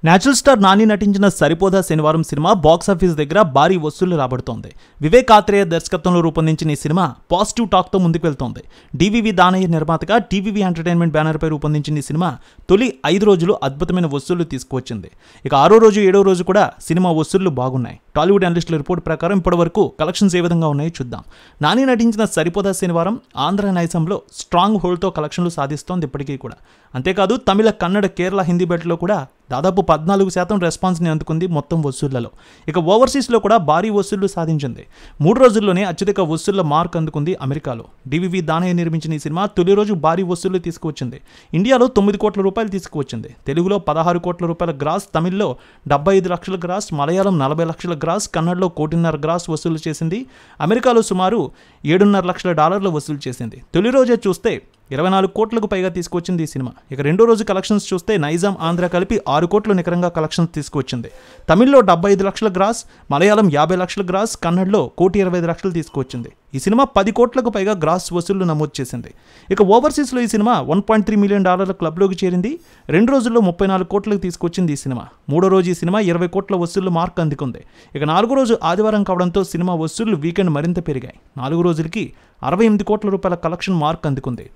Natural star Nani నటించిన సరిపోదా శనివారం cinema box office దగ్గర భారీ వసూళ్లు రాబడుతోంది. వివేక్ ఆత్రేయ దర్శకత్వంలో రూపొందించిన ఈ సినిమా పాజిటివ్ టాక్తో ముందుకు వెళ్తోంది. డివివి దానయ్య నిర్మాతగా టీవీవీ ఎంటర్టైన్మెంట్ బ్యానర్పై రూపొందించిన ఈ సినిమా తొలి 5 రోజులు అద్భుతమైన వసూళ్లు తీసుకువచ్చింది. ఇక 6వ రోజు 7వ రోజు కూడా సినిమా వసూళ్లు బాగున్నాయి. టాలీవుడ్ అనలిస్టుల రిపోర్ట్ ప్రకారం ఇప్పటివరకు కలెక్షన్స్ ఏ విధంగా ఉన్నాయో చూద్దాం. నాని నటించిన సరిపోదా శనివారం ఆంధ్ర నైజంలో స్ట్రాంగ్ హోల్డ్తో కలెక్షన్లు సాధిస్తోంది ఇప్పటికీ కూడా. అంతేకాదు తమిళ, కన్నడ, కేరళ, హిందీ బెట్లో కూడా దాదాపు 14% రెస్పాన్స్ని అందుకుంది మొత్తం వసూళ్లలో. ఇక ఓవర్సీస్లో కూడా భారీ వసూళ్లు సాధించింది. 3 రోజుల్లోనే అత్యధిక వసూళ్ల మార్క్ అందుకుంది అమెరికాలో. డివివి దానయ్య నిర్మించిన ఈ సినిమా తొలి రోజు భారీ వసూళ్లు తీసుకువచ్చింది. ఇండియాలో 9 కోట్ల రూపాయలు తీసుకువచ్చింది. తెలుగులో 16 కోట్ల రూపాయల గ్రాస్, తమిళ్లో 75 లక్షల గ్రాస్, మలయాళం 40 లక్షల గ్రాస్, కన్నడలో 1.5 కోటి గ్రాస్ వసూలు చేసింది. అమెరికాలో సుమారు $7.5 లక్షల వసూలు చేసింది. తొలి రోజే చూస్తే 24 కోట్లకు పైగా తీసుకొచ్చింది ఈ సినిమా. ఇక రెండో రోజు కలెక్షన్స్ చూస్తే నైజాం, ఆంధ్ర కలిపి 6 కోట్లు నికరంగా కలెక్షన్స్ తీసుకువచ్చింది. తమిళ్లో 75 లక్షల గ్రాస్, మలయాళం 50 లక్షల గ్రాస్, కన్నడలో 1.25 కోటి తీసుకువచ్చింది. ఈ సినిమా 10 కోట్లకు పైగా గ్రాస్ వసూళ్లు నమోదు చేసింది. ఇక ఓవర్సీస్లో ఈ సినిమా $1.3 మిలియన్ క్లబ్లోకి చేరింది. 2 రోజుల్లో 34 కోట్లకు తీసుకొచ్చింది ఈ సినిమా. 3వ రోజు ఈ సినిమా 20 కోట్ల వసూళ్లు మార్క్ అందుకుంది. ఇక 4వ రోజు ఆదివారం కావడంతో సినిమా వసూళ్లు వీకెండ్ మరింత పెరిగాయి. 4 రోజులకి 68 కోట్ల రూపాయల కలెక్షన్ మార్క్ అందుకుంది.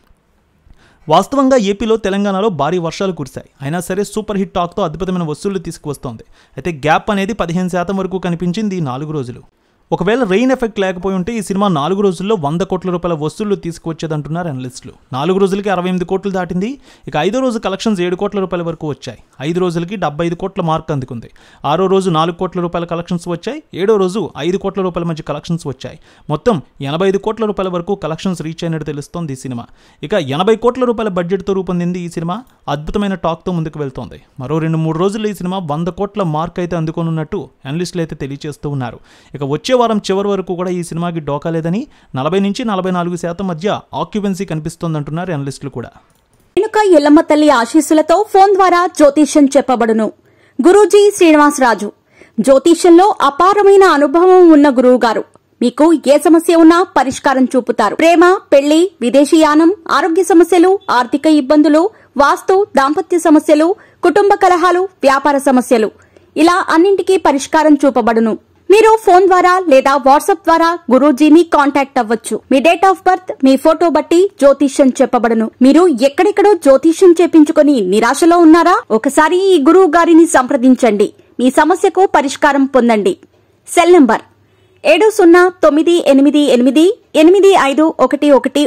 వాస్తవంగా ఏపీలో, తెలంగాణలో భారీ వర్షాలు కురిశాయి. అయినా సరే సూపర్ హిట్ టాక్తో అద్భుతమైన వసూళ్లు తీసుకువస్తోంది. అయితే గ్యాప్ అనేది 15% వరకు కనిపించింది ఈ 4 రోజులు. ఒకవేళ రెయిన్ ఎఫెక్ట్ లేకపోయి ఉంటే ఈ సినిమా 4 రోజుల్లో 100 కోట్ల రూపాయల వసూళ్లు తీసుకువచ్చేదంటున్నారు అనలిస్టులు. 4 రోజులకి 68 కోట్లు దాటింది. ఇక 5వ రోజు కలెక్షన్స్ 7 కోట్ల రూపాయల వరకు వచ్చాయి. 5 రోజులకి 75 కోట్ల మార్క్ అందుకుంది. 6వ రోజు 4 కోట్ల రూపాయల కలెక్షన్స్ వచ్చాయి. 7వ రోజు 5 కోట్ల రూపాయల మధ్య కలెక్షన్స్ వచ్చాయి. మొత్తం 85 కోట్ల రూపాయల వరకు కలెక్షన్స్ రీచ్ అయినట్టు తెలుస్తోంది ఈ సినిమా. ఇక 80 కోట్ల రూపాయల బడ్జెట్తో రూపొందింది ఈ సినిమా. అద్భుతమైన టాక్తో ముందుకు వెళ్తోంది. మరో 2-3 రోజుల్లో ఈ సినిమా 100 కోట్ల మార్క్ అయితే అందుకోనున్నట్టు అనలిస్టులు అయితే తెలియజేస్తూ ఉన్నారు. ఇక వచ్చే వారం చివరి వరకు కూడా ఈ సినిమాకి డోకా లేదని, 40 నుంచి 44% మధ్య ఆక్యుపెన్సీ కనిపిస్తోందంటున్నారు అనలిస్టులు కూడా. రేణుక ఎల్లమ్మ తల్లి ఆశీస్సులతో ఫోన్ ద్వారా జ్యోతిష్యం చెప్పబడును. గురూజీ శ్రీనివాసరాజు జ్యోతిష్యంలో అపారమైన అనుభవం ఉన్న గురువు గారు మీకు ఏ సమస్య ఉన్నా పరిష్కారం చూపుతారు. ప్రేమ, పెళ్లి, విదేశీయానం, ఆరోగ్య సమస్యలు, ఆర్థిక ఇబ్బందులు, వాస్తు, దాంపత్య సమస్యలు, కుటుంబ కలహాలు, వ్యాపార సమస్యలు, ఇలా అన్నింటికీ పరిష్కారం చూపబడును. మీరు ఫోన్ ద్వారా లేదా వాట్సాప్ ద్వారా గురూజీని కాంటాక్ట్ అవ్వచ్చు. మీ డేట్ ఆఫ్ బర్త్, మీ ఫోటో బట్టి జ్యోతిష్యం చెప్పబడును. మీరు ఎక్కడెక్కడో జ్యోతిష్యం చేపించుకుని నిరాశలో ఉన్నారా? ఒకసారి ఈ గురువు గారిని సంప్రదించండి. మీ సమస్యకు పరిష్కారం పొందండి. Cell number 7098888511